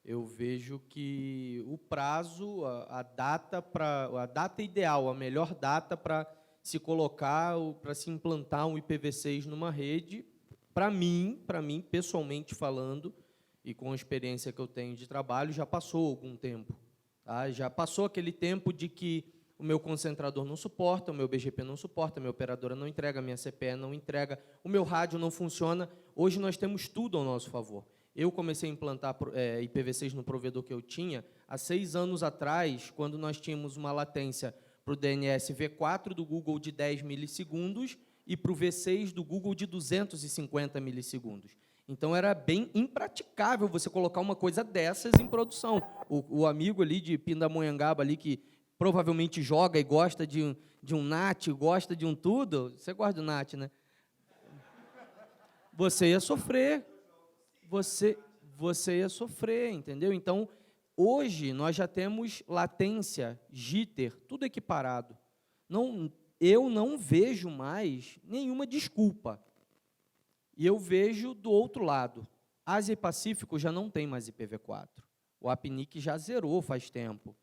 Speaker 3: eu vejo que o prazo, a data ideal, a melhor data para se colocar, para se implantar um IPv6 numa rede, para mim, pessoalmente falando, e com a experiência que eu tenho de trabalho, já passou algum tempo. Tá? Já passou aquele tempo de que o meu concentrador não suporta, o meu BGP não suporta, a minha operadora não entrega, a minha CPE não entrega, o meu rádio não funciona. Hoje nós temos tudo ao nosso favor. Eu comecei a implantar IPv6 no provedor que eu tinha há 6 anos atrás, quando nós tínhamos uma latência para o DNS V4 do Google de 10 milissegundos e para o V6 do Google de 250 milissegundos. Então, era bem impraticável você colocar uma coisa dessas em produção. O amigo ali de Pindamonhangaba, ali, que provavelmente joga e gosta de um NAT, gosta de um tudo, você gosta do NAT, né? Você ia sofrer. Você ia sofrer, entendeu? Então, hoje, nós já temos latência, jitter, tudo equiparado. Eu não vejo mais nenhuma desculpa. E eu vejo do outro lado. Ásia e Pacífico já não tem mais IPv4. O APNIC já zerou faz tempo.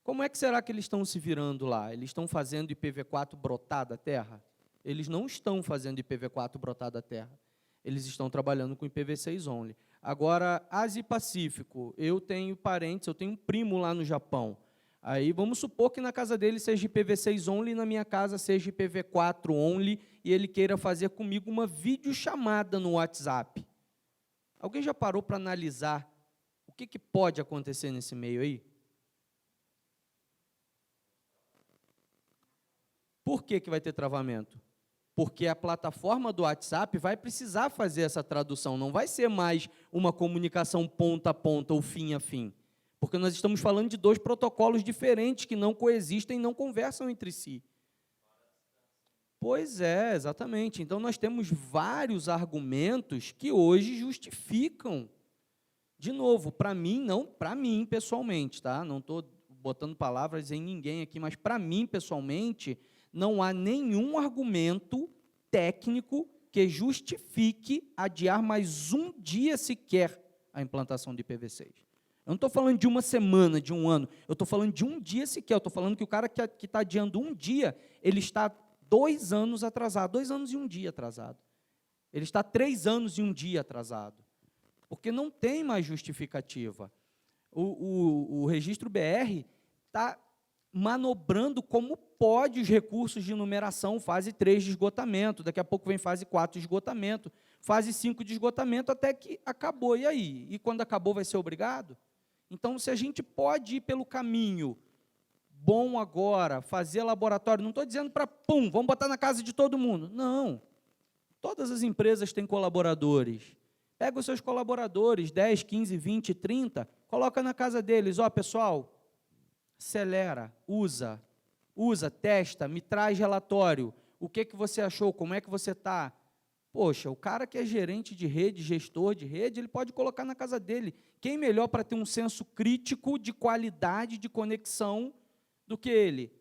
Speaker 3: Como é que será que eles estão se virando lá? Eles estão fazendo IPv4 brotar da terra? Eles não estão fazendo IPv4 brotar da terra. Eles estão trabalhando com IPv6 only. Agora, Ásia e Pacífico, eu tenho parentes, eu tenho um primo lá no Japão. Aí, vamos supor que na casa dele seja IPv6 only e na minha casa seja IPv4 only e ele queira fazer comigo uma videochamada no WhatsApp. Alguém já parou para analisar o que pode acontecer nesse meio aí? Por que vai ter travamento? Porque a plataforma do WhatsApp vai precisar fazer essa tradução, não vai ser mais uma comunicação ponta a ponta ou fim a fim. Porque nós estamos falando de 2 protocolos diferentes que não coexistem e não conversam entre si. Pois é, exatamente. Então, nós temos vários argumentos que hoje justificam. De novo, para mim, pessoalmente, tá? Não estou
Speaker 6: botando palavras em ninguém aqui, mas, para mim, pessoalmente, não há nenhum argumento técnico que justifique adiar mais um dia sequer a implantação de IPv6. Eu não estou falando de uma semana, de um ano, eu estou falando de um dia sequer, eu estou falando que o cara que está adiando um dia, ele está 2 anos atrasado, 2 anos e um dia atrasado. Ele está 3 anos e um dia atrasado, porque não tem mais justificativa. O registro BR está manobrando como pode os recursos de numeração, fase 3 de esgotamento, daqui a pouco vem fase 4 de esgotamento, fase 5 de esgotamento, até que acabou. E aí? E quando acabou vai ser obrigado? Então, se a gente pode ir pelo caminho bom agora, fazer laboratório, não estou dizendo para, vamos botar na casa de todo mundo. Não. Todas as empresas têm colaboradores. Pega os seus colaboradores, 10, 15, 20, 30, coloca na casa deles. Ó, pessoal, acelera, usa, testa, me traz relatório. O que você achou? Como é que você está? Poxa, o cara que é gerente de rede, gestor de rede, ele pode colocar na casa dele. Quem melhor para ter um senso crítico de qualidade de conexão do que ele?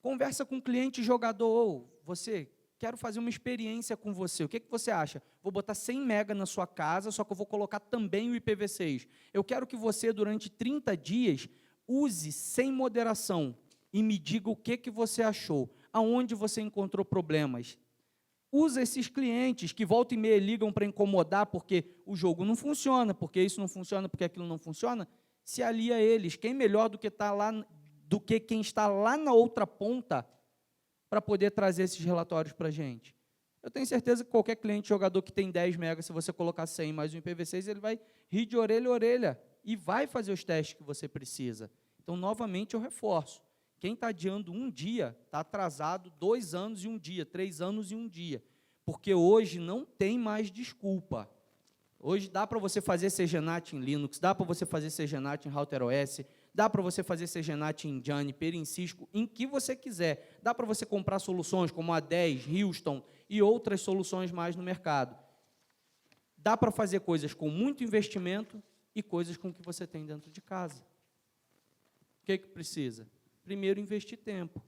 Speaker 6: Conversa com o cliente jogador. Você, quero fazer uma experiência com você. O que você acha? Vou botar 100 mega na sua casa, só que eu vou colocar também o IPv6. Eu quero que você, durante 30 dias, use sem moderação e me diga o que você achou, aonde você encontrou problemas. Usa esses clientes que volta e meia ligam para incomodar porque o jogo não funciona, porque isso não funciona, porque aquilo não funciona, se alia a eles. Quem melhor do que quem está lá na outra ponta para poder trazer esses relatórios para a gente? Eu tenho certeza que qualquer cliente jogador que tem 10 megas, se você colocar 100 mais um IPv6, ele vai rir de orelha a orelha e vai fazer os testes que você precisa. Então, novamente, eu reforço. Quem está adiando um dia, está atrasado 2 anos e um dia, 3 anos e um dia. Porque hoje não tem mais desculpa. Hoje dá para você fazer CGNAT em Linux, dá para você fazer CGNAT em RouterOS, dá para você fazer CGNAT em Juniper, em Cisco, em que você quiser. Dá para você comprar soluções como a 10, Houston e outras soluções mais no mercado. Dá para fazer coisas com muito investimento e coisas com o que você tem dentro de casa. O que precisa? Primeiro, investir tempo,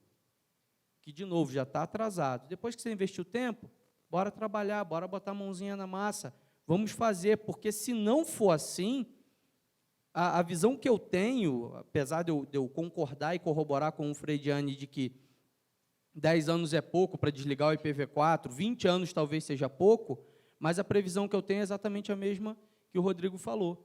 Speaker 6: que, de novo, já está atrasado. Depois que você investiu tempo, bora trabalhar, bora botar a mãozinha na massa, vamos fazer, porque, se não for assim, a visão que eu tenho, apesar de eu concordar e corroborar com o Frediani de que 10 anos é pouco para desligar o IPv4, 20 anos talvez seja pouco, mas a previsão que eu tenho é exatamente a mesma que o Rodrigo falou.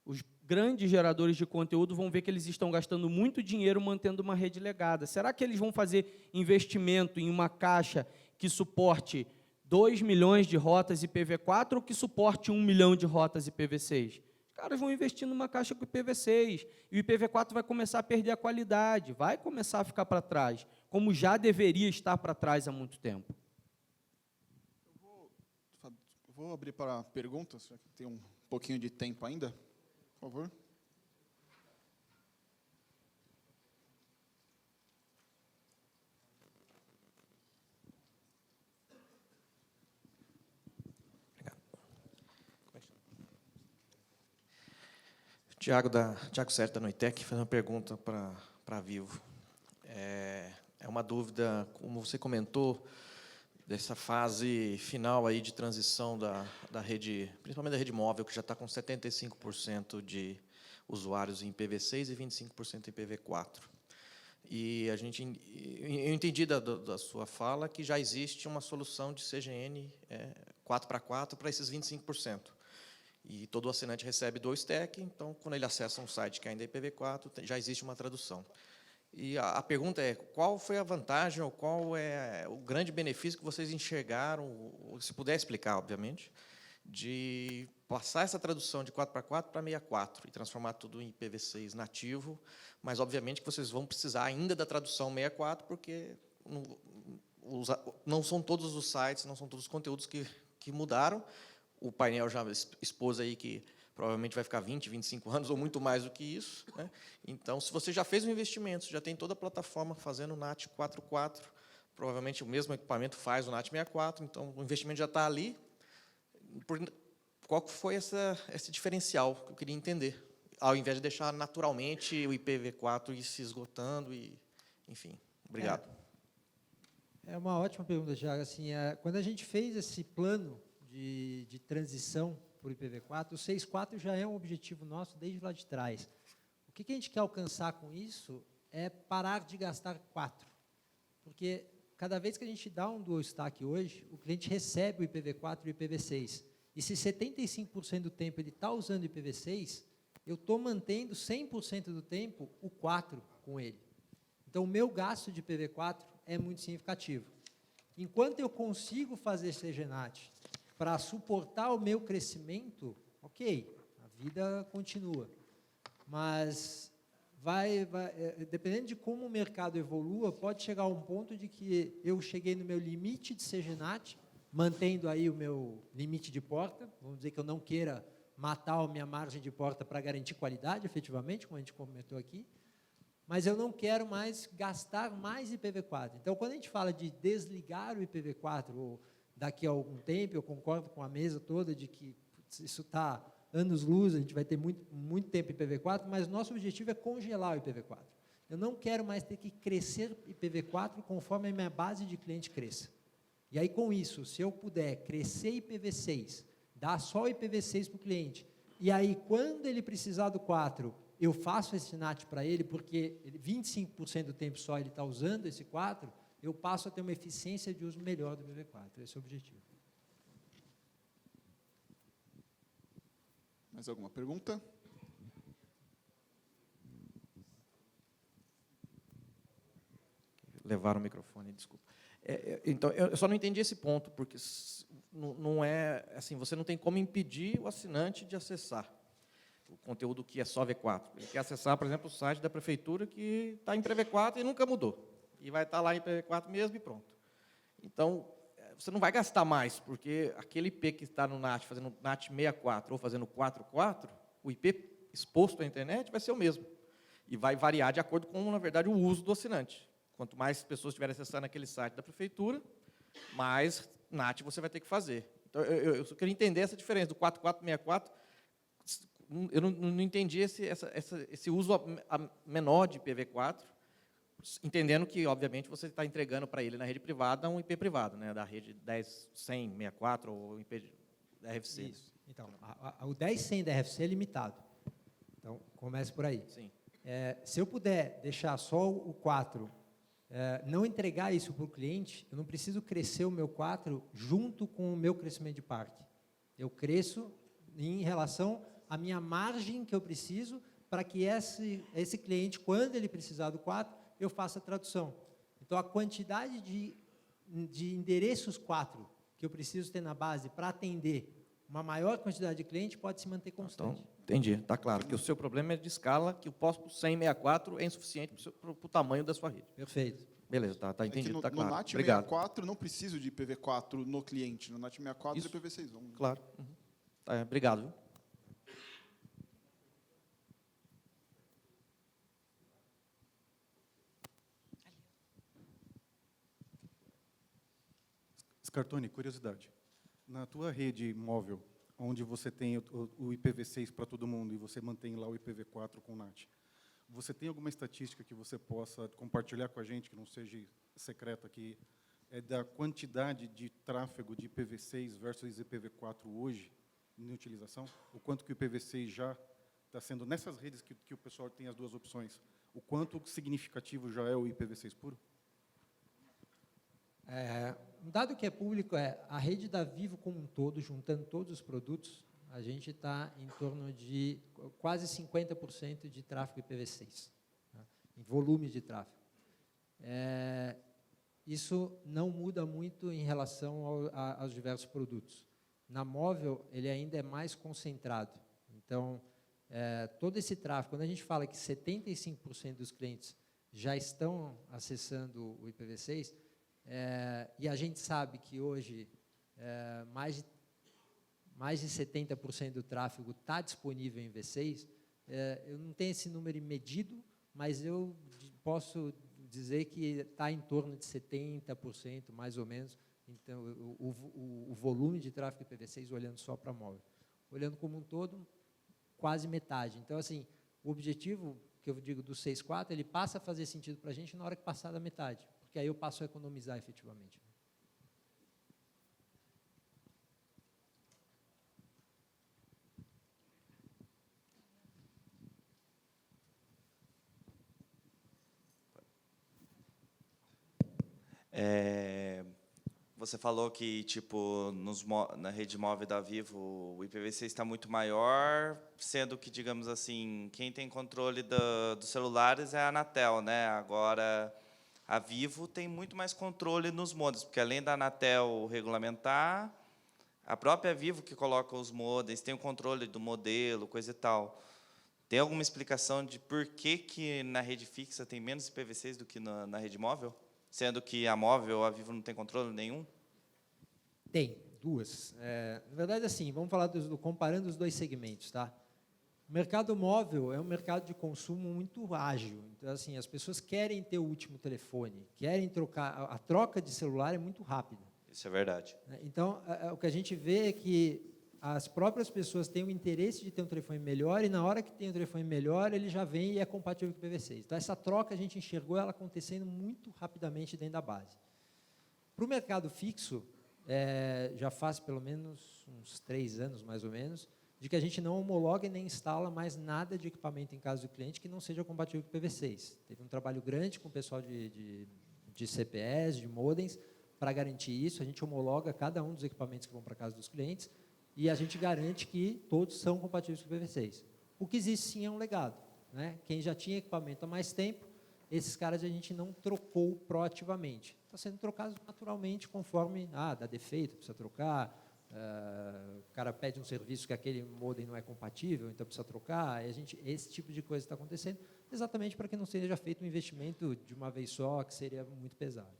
Speaker 6: Os grandes geradores de conteúdo vão ver que eles estão gastando muito dinheiro mantendo uma rede legada. Será que eles vão fazer investimento em uma caixa que suporte 2 milhões de rotas IPv4 ou que suporte 1 milhão de rotas IPv6? Os caras vão investir numa caixa com IPv6 e o IPv4 vai começar a perder a qualidade, vai começar a ficar para trás, como já deveria estar para trás há muito tempo.
Speaker 1: Eu vou abrir para perguntas, já que tem um pouquinho de tempo ainda. Por favor.
Speaker 7: Tiago Serta, da Noitec, fazendo uma pergunta para a Vivo. É uma dúvida, como você comentou, dessa fase final aí de transição da rede, principalmente da rede móvel, que já está com 75% de usuários em IPv6 e 25% em IPv4. E eu entendi da sua fala que já existe uma solução de CGN 4x4 para esses 25%. E todo assinante recebe 2 TEC, então, quando ele acessa um site que ainda é IPv4, já existe uma tradução. E a pergunta é, qual foi a vantagem, ou qual é o grande benefício que vocês enxergaram, se puder explicar, obviamente, de passar essa tradução de 4x4 para 64 e transformar tudo em IPv6 nativo, mas, obviamente, que vocês vão precisar ainda da tradução 64, porque não são todos os sites, não são todos os conteúdos que mudaram. O painel já expôs aí que provavelmente vai ficar 20, 25 anos ou muito mais do que isso, né? Então, se você já fez um investimento, já tem toda a plataforma fazendo o NAT 4.4, provavelmente o mesmo equipamento faz o NAT 64, então o investimento já está ali. Qual foi esse diferencial que eu queria entender? ao invés de deixar naturalmente o IPv4 ir se esgotando e, enfim. Obrigado.
Speaker 4: É uma ótima pergunta, Thiago. Assim, quando a gente fez esse plano de transição para o IPv4, o 6.4 já é um objetivo nosso desde lá de trás. O que a gente quer alcançar com isso é parar de gastar 4. Porque cada vez que a gente dá um dual stack hoje, o cliente recebe o IPv4 e o IPv6. E se 75% do tempo ele está usando o IPv6, eu estou mantendo 100% do tempo o 4 com ele. Então, o meu gasto de IPv4 é muito significativo. Enquanto eu consigo fazer CGNAT para suportar o meu crescimento, ok, a vida continua. Mas dependendo de como o mercado evolua, pode chegar a um ponto de que eu cheguei no meu limite de CGNAT, mantendo aí o meu limite de porta, vamos dizer que eu não queira matar a minha margem de porta para garantir qualidade, efetivamente, como a gente comentou aqui, mas eu não quero mais gastar mais IPv4. Então, quando a gente fala de desligar o IPv4, ou daqui a algum tempo, eu concordo com a mesa toda de que isso está anos-luz, a gente vai ter muito tempo IPv4, mas nosso objetivo é congelar o IPv4. Eu não quero mais ter que crescer IPv4 conforme a minha base de cliente cresça. E aí, com isso, se eu puder crescer IPv6, dar só o IPv6 para o cliente, e aí, quando ele precisar do 4, eu faço esse NAT para ele, porque 25% do tempo só ele está usando esse 4, eu passo a ter uma eficiência de uso melhor do IPv4. Esse é o objetivo.
Speaker 1: Mais alguma pergunta?
Speaker 7: Levaram o microfone, desculpa. Então, eu só não entendi esse ponto, porque não é assim, você não tem como impedir o assinante de acessar o conteúdo que é só V4. Ele quer acessar, por exemplo, o site da prefeitura que está em PV4 e nunca mudou. E vai estar lá em PV4 mesmo e pronto. Então, você não vai gastar mais, porque aquele IP que está no NAT, fazendo NAT 64 ou fazendo 44, o IP exposto à internet vai ser o mesmo. E vai variar de acordo com, na verdade, o uso do assinante. Quanto mais pessoas estiverem acessando aquele site da prefeitura, mais NAT você vai ter que fazer. Então, eu só queria entender essa diferença do 4464. Eu não entendi esse uso menor de IPv4, entendendo que, obviamente, você está entregando para ele na rede privada um IP privado, né, da rede 10.100.64 ou IP da RFC.
Speaker 4: Isso. Então, o 10.100 da RFC é limitado. Então, comece por aí.
Speaker 7: Sim.
Speaker 4: Se eu puder deixar só o 4, não entregar isso para o cliente, eu não preciso crescer o meu 4 junto com o meu crescimento de parque. Eu cresço em relação à minha margem que eu preciso para que esse cliente, quando ele precisar do 4, eu faço a tradução. Então, a quantidade de endereços 4 que eu preciso ter na base para atender uma maior quantidade de cliente pode se manter constante.
Speaker 7: Então, entendi, está claro, que o seu problema é de escala, que o POSPO 100.64 é insuficiente para o tamanho da sua rede.
Speaker 4: Perfeito.
Speaker 7: Beleza, está entendido, está claro.
Speaker 1: No NAT
Speaker 7: Obrigado.
Speaker 1: 64 não preciso de IPv4 no cliente, no NAT 64
Speaker 7: Isso.
Speaker 1: é IPv6.
Speaker 7: Claro. Uhum. Obrigado. Viu?
Speaker 8: Scartoni, curiosidade. Na tua rede móvel, onde você tem o IPv6 para todo mundo e você mantém lá o IPv4 com o NAT, você tem alguma estatística que você possa compartilhar com a gente, que não seja secreta aqui, da quantidade de tráfego de IPv6 versus IPv4 hoje em utilização? O quanto que o IPv6 já está sendo, nessas redes que o pessoal tem as duas opções, o quanto significativo já é o IPv6 puro?
Speaker 4: Um dado que é público é a rede da Vivo como um todo, juntando todos os produtos, a gente está em torno de quase 50% de tráfego IPv6, tá? Em volume de tráfego. Isso não muda muito em relação aos diversos produtos. Na móvel, ele ainda é mais concentrado. Então, todo esse tráfego, quando a gente fala que 75% dos clientes já estão acessando o IPv6, e a gente sabe que hoje mais de 70% do tráfego está disponível em V6, eu não tenho esse número medido, mas eu posso dizer que está em torno de 70%, mais ou menos, então, o volume de tráfego IPv6 olhando só para móvel. Olhando como um todo, quase metade. Então, assim, o objetivo, que eu digo do 6.4, ele passa a fazer sentido para a gente na hora que passar da metade, porque aí eu passo a economizar efetivamente.
Speaker 9: Você falou que, tipo, na rede móvel da Vivo, o IPv6 está muito maior, sendo que, digamos assim, quem tem controle dos celulares é a Anatel, né? Agora, a Vivo tem muito mais controle nos modems, porque além da Anatel regulamentar, a própria Vivo que coloca os modems, tem o controle do modelo, coisa e tal. Tem alguma explicação de por que na rede fixa tem menos IPv6 do que na rede móvel? Sendo que a móvel, a Vivo não tem controle nenhum?
Speaker 4: Tem, duas. Na verdade, assim, vamos falar comparando os dois segmentos, tá? O mercado móvel é um mercado de consumo muito ágil. Então, assim, as pessoas querem ter o último telefone, querem trocar. A troca de celular é muito rápida.
Speaker 9: Isso é verdade.
Speaker 4: Então, o que a gente vê é que as próprias pessoas têm o interesse de ter um telefone melhor e, na hora que tem um telefone melhor, ele já vem e é compatível com o IPv6. Então, essa troca a gente enxergou ela acontecendo muito rapidamente dentro da base. Para o mercado fixo, já faz pelo menos uns 3 anos, mais ou menos, de que a gente não homologa e nem instala mais nada de equipamento em casa do cliente que não seja compatível com o IPv6. Teve um trabalho grande com o pessoal de CPEs, de modems, para garantir isso. A gente homologa cada um dos equipamentos que vão para a casa dos clientes e a gente garante que todos são compatíveis com o IPv6. O que existe, sim, é um legado, né? Quem já tinha equipamento há mais tempo, esses caras a gente não trocou proativamente. Está sendo trocado naturalmente conforme, dá defeito, precisa trocar, o cara pede um serviço que aquele modem não é compatível, então precisa trocar. Esse tipo de coisa está acontecendo, exatamente para que não seja feito um investimento de uma vez só, que seria muito pesado.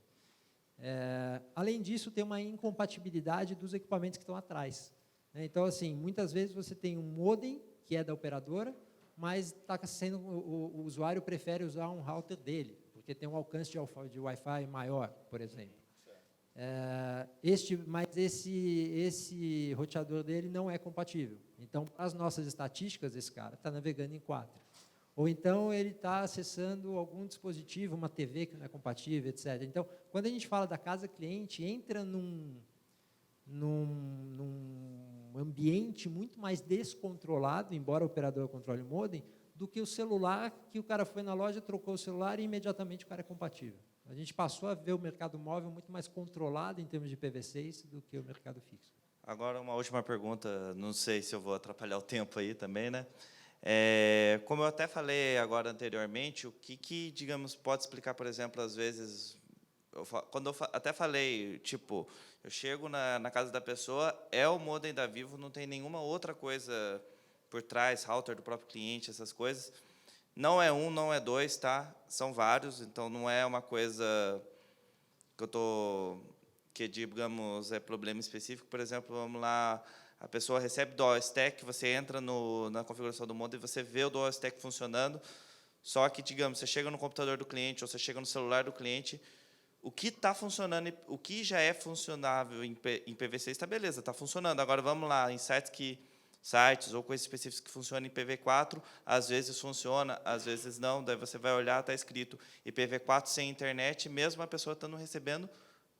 Speaker 4: Além disso, tem uma incompatibilidade dos equipamentos que estão atrás. Então, assim, muitas vezes você tem um modem que é da operadora, mas o usuário prefere usar um router dele, porque tem um alcance de Wi-Fi maior, por exemplo. Mas esse roteador dele não é compatível. Então, para as nossas estatísticas, esse cara está navegando em 4. Ou então ele está acessando algum dispositivo, uma TV que não é compatível, etc. Então, quando a gente fala da casa cliente, entra num ambiente muito mais descontrolado, embora o operador controle o modem, do que o celular, que o cara foi na loja, trocou o celular e imediatamente o cara é compatível. A gente passou a ver o mercado móvel muito mais controlado em termos de IPv6 do que o mercado fixo.
Speaker 9: Agora, uma última pergunta, não sei se eu vou atrapalhar o tempo aí também, né? Como eu até falei agora anteriormente, o que digamos, pode explicar, por exemplo, às vezes, quando eu até falei, tipo, eu chego na casa da pessoa, é o modem da Vivo, não tem nenhuma outra coisa por trás, router do próprio cliente, essas coisas. Não é um, não é dois, tá? São vários, então não é uma coisa que digamos, é problema específico. Por exemplo, vamos lá, a pessoa recebe Dual Stack, você entra na configuração do modem e você vê o Dual Stack funcionando, só que, digamos, você chega no computador do cliente ou você chega no celular do cliente, o que está funcionando, o que já é funcionável em PV6 está beleza, está funcionando. Agora, vamos lá, em sites ou coisas específicas que funcionam em IPv4, às vezes funciona, às vezes não, daí você vai olhar, está escrito IPv4 sem internet, mesmo a pessoa estando recebendo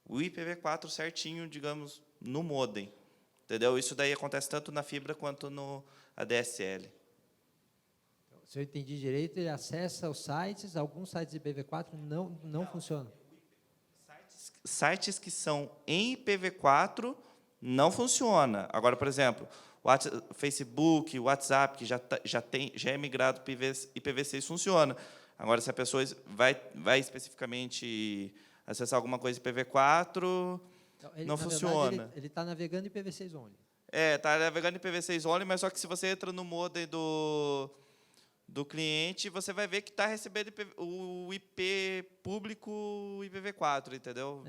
Speaker 9: o IPv4 certinho, digamos, no modem. Entendeu? Isso daí acontece tanto na fibra quanto no ADSL.
Speaker 4: Então, se eu entendi direito, ele acessa os sites, alguns sites de IPv4 não funcionam.
Speaker 9: Sites que são em IPv4 não funciona. Agora, por exemplo, o Facebook, o WhatsApp, que já é migrado para IPv6, funciona. Agora, se a pessoa vai especificamente acessar alguma coisa IPv4, então, não funciona.
Speaker 4: Verdade, ele está navegando IPv6 only.
Speaker 9: Está navegando IPv6 only, mas só que se você entra no modem do cliente, você vai ver que está recebendo o IP público IPv4, entendeu?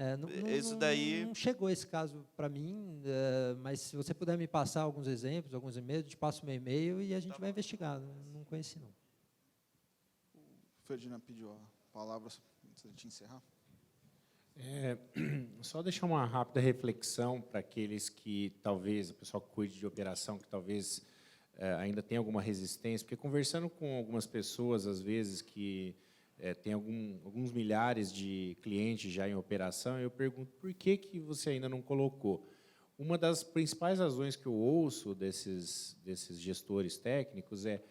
Speaker 9: Isso daí
Speaker 4: não chegou esse caso para mim, mas se você puder me passar alguns exemplos, alguns e-mails, eu te passo meu e-mail e a gente vai investigar. Não conheci, não.
Speaker 1: O Ferdinand pediu a palavra antes de encerrar.
Speaker 2: Só deixar uma rápida reflexão para aqueles que talvez, o pessoal que cuide de operação, que talvez ainda tem alguma resistência, porque conversando com algumas pessoas, às vezes, que tem alguns milhares de clientes já em operação, eu pergunto por que você ainda não colocou. Uma das principais razões que eu ouço desses gestores técnicos é: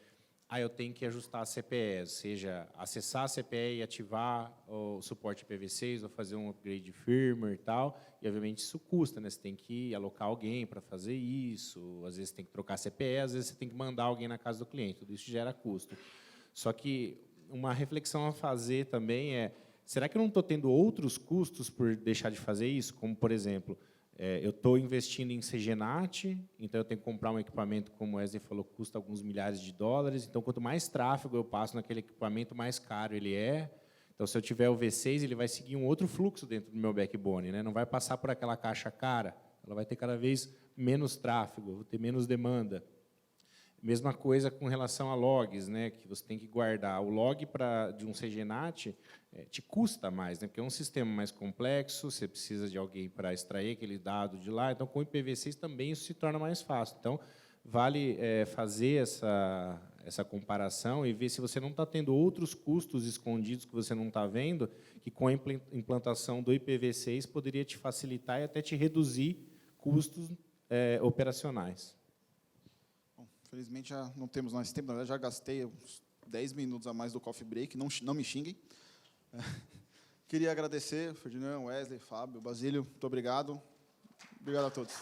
Speaker 2: eu tenho que ajustar a CPE, ou seja, acessar a CPE e ativar o suporte IPv6, ou fazer um upgrade de firmware e tal, e, obviamente, isso custa, né? Você tem que alocar alguém para fazer isso, às vezes tem que trocar a CPE, às vezes você tem que mandar alguém na casa do cliente, tudo isso gera custo. Só que uma reflexão a fazer também é: será que eu não estou tendo outros custos por deixar de fazer isso? Como, por exemplo, eu estou investindo em CGNAT, então eu tenho que comprar um equipamento, como o Wesley falou, que custa alguns milhares de dólares. Então, quanto mais tráfego eu passo naquele equipamento, mais caro ele é. Então, se eu tiver o V6, ele vai seguir um outro fluxo dentro do meu backbone, né? Não vai passar por aquela caixa cara, ela vai ter cada vez menos tráfego, vou ter menos demanda. Mesma coisa com relação a logs, né, que você tem que guardar. O log de um CGNAT te custa mais, né, porque é um sistema mais complexo, você precisa de alguém para extrair aquele dado de lá. Então, com o IPv6 também isso se torna mais fácil. Então, vale fazer essa comparação e ver se você não está tendo outros custos escondidos que você não está vendo, que com a implantação do IPv6 poderia te facilitar e até te reduzir custos operacionais.
Speaker 1: Infelizmente, já não temos mais tempo. Na verdade, já gastei uns 10 minutos a mais do coffee break. Não me xinguem. Queria agradecer, Ferdinand, Wesley, Fábio, Basílio. Muito obrigado. Obrigado a todos.